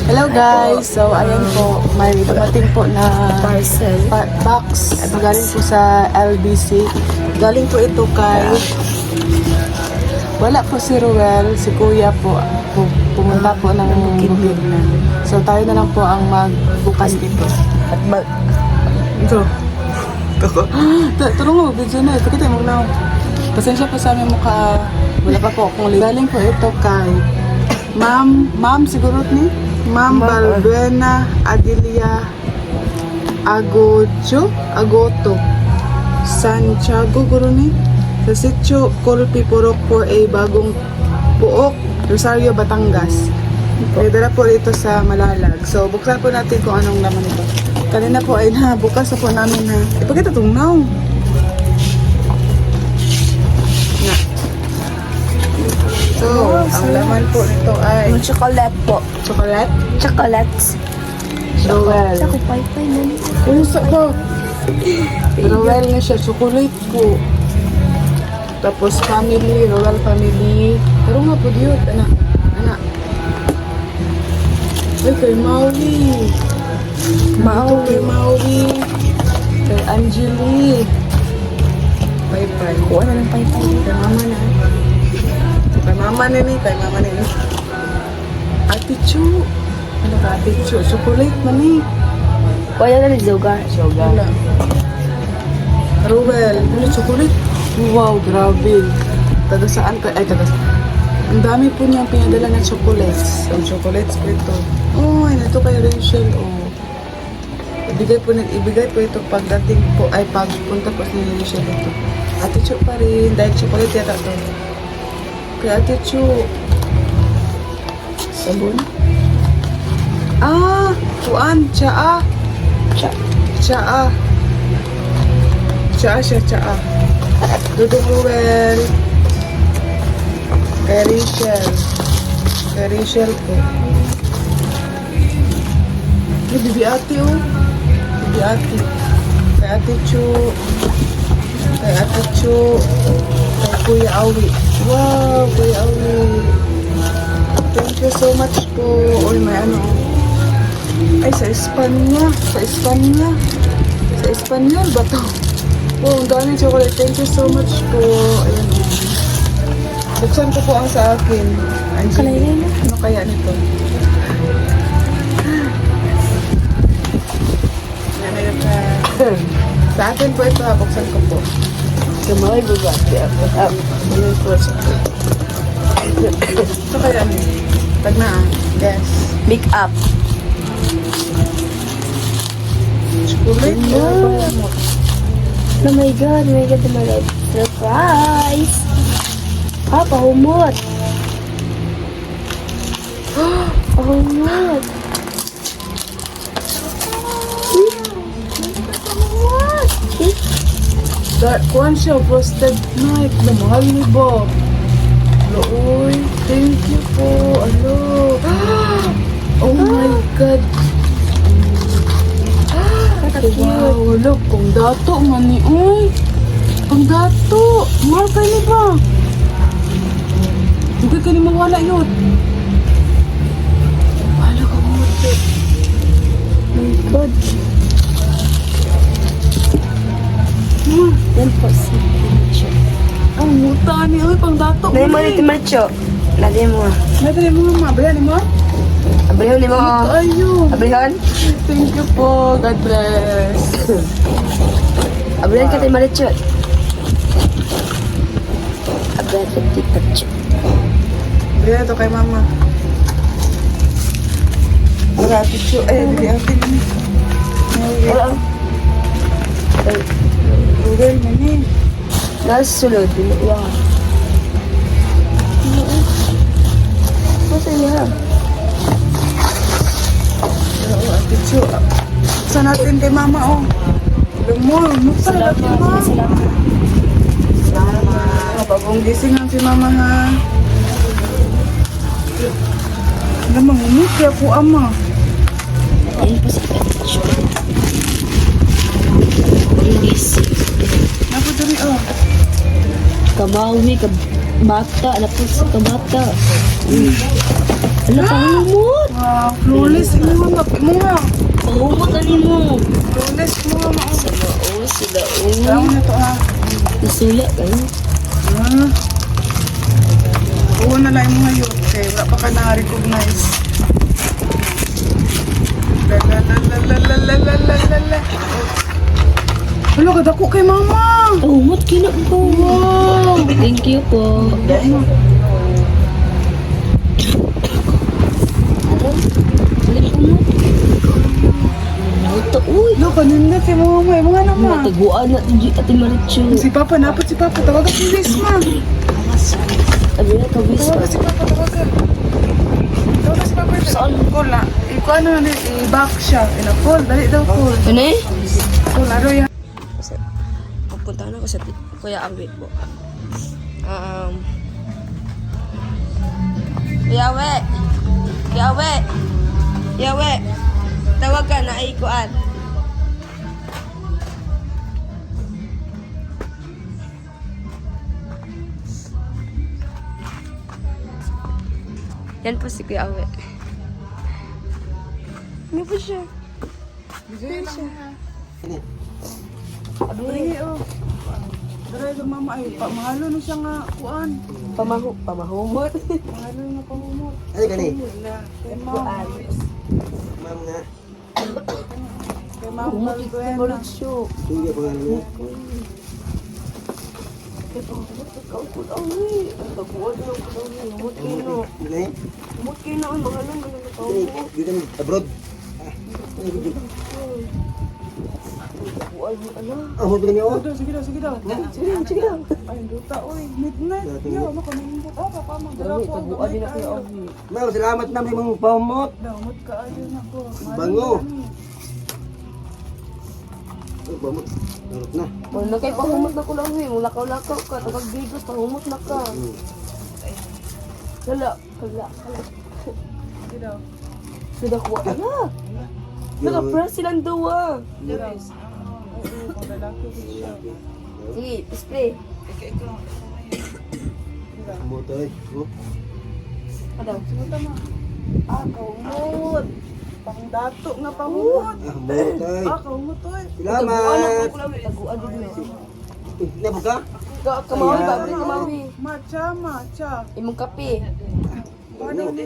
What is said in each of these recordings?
Hello guys! So ayan po, may dumating po na Parcel. box. Galing po sa LBC. Galing po ito kay... Wala po si Ruel, si Kuya po. Pumunta po ng Bukidnon. So tayo na lang po ang magbukas dito. At Ito. Tulong mo, video na. Ito kita mo na. Pasensya po sa aming mukha. Wala pa po akong galing po ito kay Ma'am siguro ni Ma'am Balbuena Adilia Agoto Santiago guro ni sa Sitio Colpi Purok 4A Bagong Puok, Rosario, Batangas. May dala po dito sa Malalag. So buksan po natin kung anong laman ito. Kanina po ay bukas na po namin na ipakita itong now. So, ang laman po nito ay chocolate po. chocolate, Chocolates. Roel. Ako, pay-pay mo. Pusa ko. Roel na siya, chocolate po. Tapos family, Roel family. Pero nga po diyo, anak. Ay, kay Maui. Ito kay Maui. Kay Angeli. Pay-pay. Kuha na ng pay-pay. Kay mama na. Kay mama nini. Ate Chu. Ano ka, Ate Chu? Chocolate man eh. Kuha na ng sugar. Wala. Ruel, ano chocolate? Wow, grabe. Taga saan ka? Ay, taga ang dami po niyang pinadala na chocolates. Ang chocolates po ito. Oh, ay, ito kay Rachel. Oh. Ibigay po ito pagdating po, ay pagpunta po ni Rachel ito. Ate Chu pa rin. Dahil chocolate yata ito. Kay Ate Chu. Sabon. Ah, kuan, tsaa. Tsaa. Tsaa siya, tsaa. Dudong Ruel. Kay Rachel. Kay Rachel po. Ay, Bibi Ate oh. Bibi Ate. Kay Ate Chu. Kay Ate Chu. Kay Kuya Awi. Wow, Kuya Awi. Thank you so much po. Uy, may ano. Ay, sa Espanya. Sa Espanya. Sa Espanyol ba to? Oh, ang dami chocolate. Thank you so much po. Ayan. Buksan ko po ang sa akin. Kalay na. Ano kaya nito? Sa akin po ito. Buksan ko po. Kamay bubati ako. Ano po siya? Ito kaya ano? Tag na ah. Yes. Big up. Chocolate. Oh my God, my surprise! Pahumot! Pahumot! Kuhan siya, frosted night. Namahal ni ba? Looy, thank you po. Alo. Oh my God. Wow, look, kung dato man ni. Uy, kung dato. Mahal kayo ni ba? Hindi ka ni mawala yun. Wala ka mo. My God! Yan po si Marcho. Ang muta ni. Uy, pang dato. Nari mo ulit Marcho. Nari mo. Nari mo ma. Bayan mo? Abrihon ni mo. Ayun. Abrihon? Thank you po. God bless. Abrihon ka tayo Marcho. Abrihon ka tayo Marcho. Bigyan ito kay mama. Marati siyo. Ay, hindi atin. Wala. Rugal na ni. Nasa sulod. Wow. Masa niya? Oo, ate siyo. Sa natin kay mama, oh. Alam mo, mukha na natin, ma. Salamat. Salamat. Bagong gising lang si mama, ha. Alam mo, umikya po, ama. Yan po si Marcho. English. Napo dali, oh. Kamawi, kabata. Anak po sa kabata. Ano pahumot? Wow, flawless mo nga. Mo nga. Pahumot ani mo. Flawless mo nga. Sila Tama na to ha. Nasula kayo. Ah. Oo na lang mo ngayon. Okay, wala pa ka na-recognize. La. Hello, kadako kay mama. Pahumot kina ko. Wow. Thank you po. Balik mo. Ito, uy. Hello, kanina si mama. Mga naman. Taguan na ati Marichu. Si Papa, napot si Papa. Tawagan si Bisma. Ano na kabis pa? Tawagan si Papa, tawagan. Tawagan si Papa. Saan? Call na. Iko ano na, i-back siya. Ina-call, dali daw call. Ano eh? Call, aro yan. Kasi, pupunta na ako sa Kuya Awi po. Kuya Awi! Kuya Awi! Kuya Awi! Tawag ka na ikuan. Yan po si Kuya Awi. Ano po siya? Bigay lang ha. Abi, Bigay, oh. Daray lang mama ay, mahalo na siya nga kuan. pamahumot. Mahalo nga pahumot. Ano ka ni? Wala. Kay mama. Ma'am na. Kay mama. Humot ito Valbuena. Mauricio. Hindi pa nga niya. Ikaw po daw eh. Taguan na ako daw eh. Humot kino. Ano eh? Humot kino. Ang mga lang ganun na tao. Dito ni abroad. Ano ko dito? Taguan mo ano. Ah, huwag ka niyo. Sige daw. Sige lang. Ay, luta, oy. Midnight. Yo, makamindot. Ah, papa, Dami, taguan din ako yung Awi. Ma'am, salamat na may mga pamot. Damot ka ayun ako. Bango. Ay, pamot. Darot na. Wala kay pahumot na ko lang eh. Mulakaw-lakaw ka. Tagagbigos, pahumot na ka. Kala. Sige daw. Nagakuha. Ala. Naka-press silang duwa. Yes. Oo, kung lalaki ko siya. Sige, display. Pamot ay. Oh. Ano? Sumunta mo. Ah, kaumot. Pangdato nga pahumot. Ah, pamot ay. Ah, kaumot, oy. Salamat. Taguan din mo. Nabog ka? Kamawi ba? Bili kamawi. Matcha. Imong kape. Ano ni?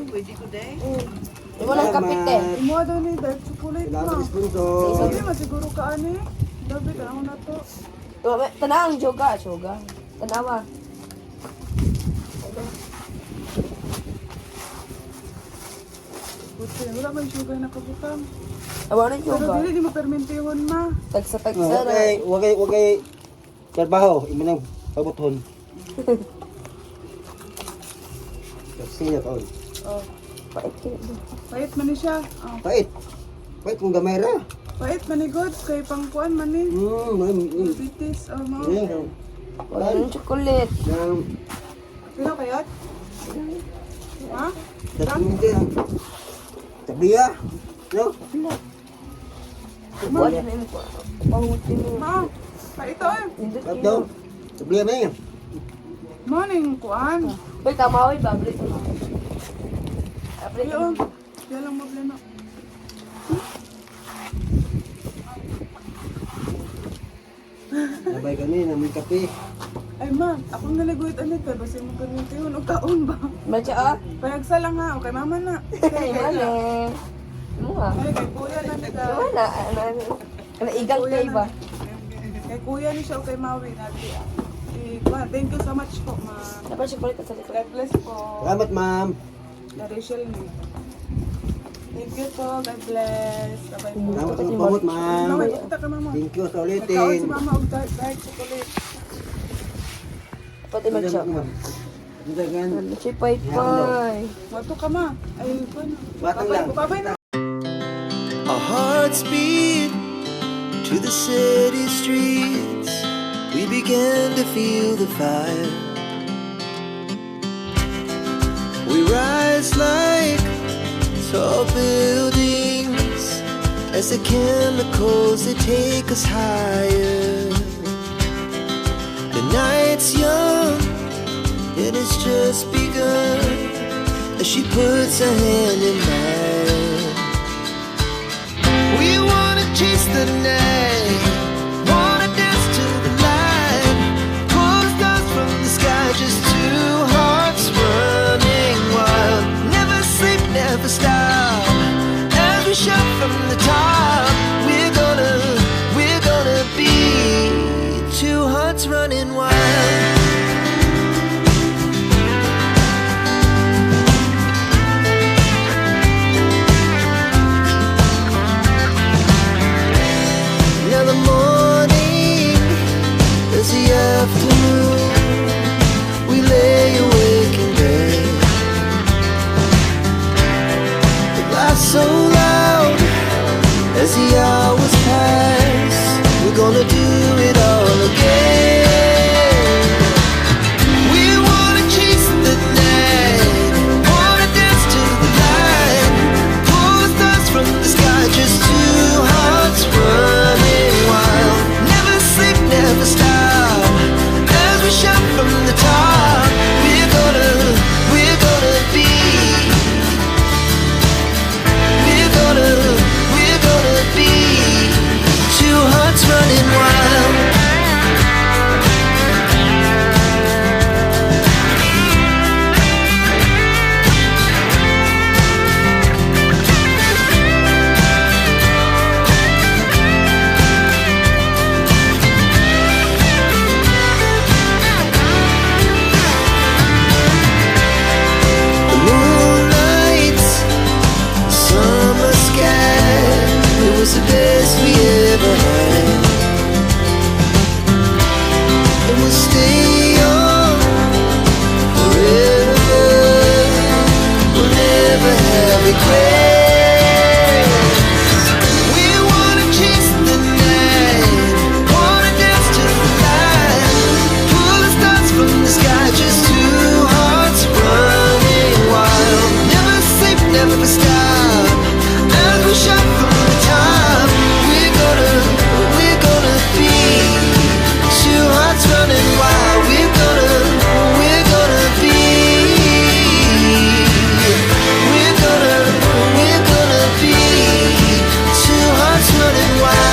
Imo lang kape te. Imo daw ni dark chocolate Salamat ma. sponsor. Sige, masiguro ka ani. Dabi ka ako na to. Tanang, joga. Tanawa. Buti, wala man sugar na kabutan. Awa na Pero joga. dili di mo permentihon ma. Tagsa-tagsa na. Wag kay trabaho, imo nang pabuton. Kasi niya taon. Oh, Pait kayo. pait man ni siya. Oh, Pait. Pait kung gamay ra. pait man ni God kay pangkuan man ni. Mm. Diabetes oh ma. Yan. Wala ng chocolate. Sino kayat? Ha? Tabiya. No? Taguan na imo ko. Pahutin mo. Ma. Pait oy. Indot Tap yun. daw. Tabiya ba yan? Morning kuan. Uy, kamawi ba? Bili kamawi. Bili Yo. Kaya lang mablena. Nabay kami, namin kape. Ay ma, ako naliguit ani kay basta mo permentihon og kaon ba. Matcha ah? Payagsa lang ha, okay mama na. Ay, mali. Imo ah. Ay, kay kuya na ni ka. Wala. Ano, igang kay ba? Kay kuya ni siya o kay Maui natin. Thank you so much po, ma. Dapat chocolate sa likod. God bless po. Salamat, ma'am. Na Rachel ni. Thank you po, God bless. Bye-bye po. Salamat sa pamot, ma'am. Mama, kita ka mama. Thank you sa Nagkaon si ulitin. mama og dark chocolate. Pati matcha. Dagan. Ano siya pay-pay. Wato ka ma. Ay, paano? Batang Babay lang. po, babay na. Our hearts beat to the city streets. We began to feel the fire. We rise like tall buildings as the chemicals they take us higher. The night's young and it's just begun as she puts her hand in mine. so loud as the hours pass. We're gonna do it all again. We wanna chase the night, wanna dance to the light, pull the stars from the sky, just two hearts running wild. Never sleep, never stop, as we shout from the top. We're gonna be. We're gonna be two hearts running wild. The moonlight, summer sky, it was the best we ever had. And we'll stay on forever. We'll never have regrets. We wanna chase the night, wanna dance to the light, pull the stars from the sky, just two hearts running wild. Never sleep, never stop, as we shout from the top. We're gonna be two hearts running wild. We're gonna be. We're gonna be two hearts running wild.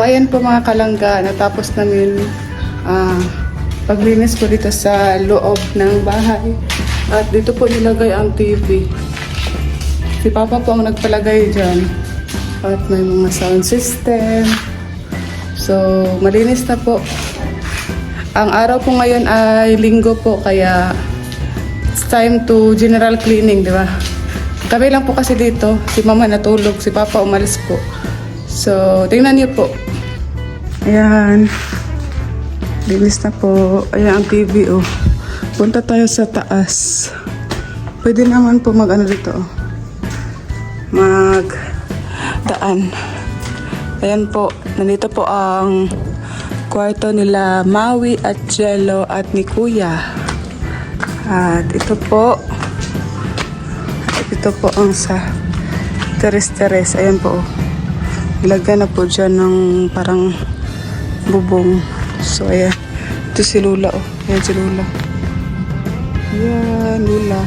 ayan po mga kalangga, natapos namin paglinis po dito sa loob ng bahay. At dito po nilagay ang TV. Si Papa po ang nagpalagay dyan. At may mga sound system. So, malinis na po. Ang araw po ngayon ay linggo po, kaya it's time to general cleaning, di ba? Kami lang po kasi dito. Si Mama natulog, si Papa umalis po. So, tingnan niyo po. Ayan. Linis na po. Ayan ang TV, oh. Punta tayo sa taas. Pwede naman po mag-ano dito, oh. Mag-daan. Ayan po. Nandito po ang kwarto nila Maui at Jello at ni Kuya. At ito po ang sa teres-teres. Ayan po. Ilagyan na po dyan ng parang bubong. So ayan. Ito si Lula. Oh. Ayan si Lula. Ayan Lula.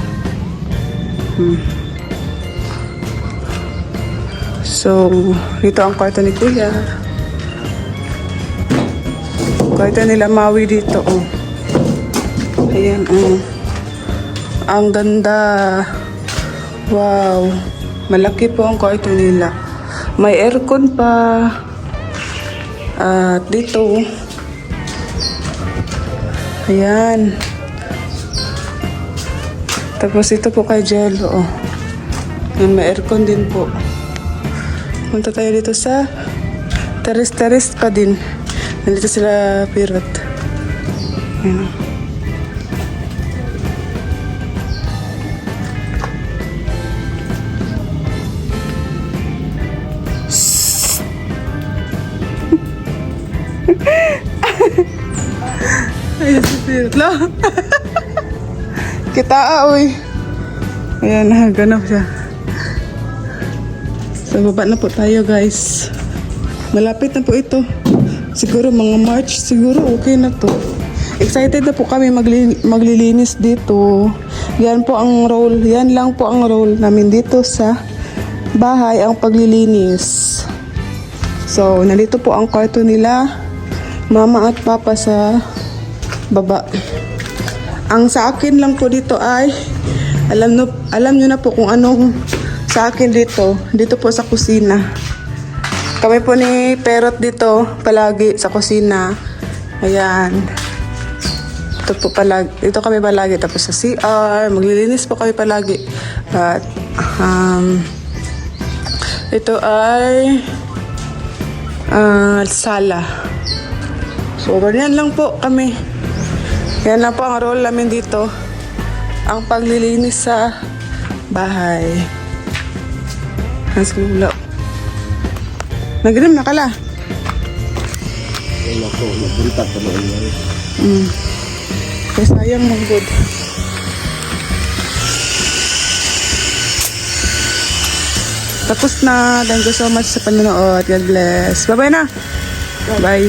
So dito ang kwarto ni Kuya. Kwarto nila Maui dito. Oh. Ayan. Oh. Ang ganda. Wow. Malaki po ang kwarto nila. May aircon pa. At dito. Ayan. Tapos ito po kay Jello. Oh. Ayan, may aircon din po. Punta tayo dito sa teres-teres pa din. Nandito sila Pirot. Ayan. Ayan si Pirot. Lo! Kita oy. Ayan, ganap siya. So, baba na po tayo, guys. Malapit na po ito. Siguro mga March, siguro okay na to. Excited na po kami maglilinis dito. Yan po ang role, yan lang po ang role namin dito sa bahay, ang paglilinis. So, nandito po ang kwarto nila, Mama at Papa sa baba. Ang sa akin lang po dito ay, alam nyo na po kung anong sa akin dito. Dito po sa kusina. Kami po ni Perot dito palagi sa kusina. Ayan. Ito po palagi. Dito kami palagi. Tapos sa CR. Maglilinis po kami palagi. But, ito ay sala. So, ganyan lang po kami. Yan lang po ang role namin dito. Ang paglilinis sa bahay. Hans Lula. Nagrim na kala. Wala ko, nabuntat pa na yan. Kaya sayang mong good. Tapos na. Thank you so much sa panonood. God bless. Bye-bye na. Bye.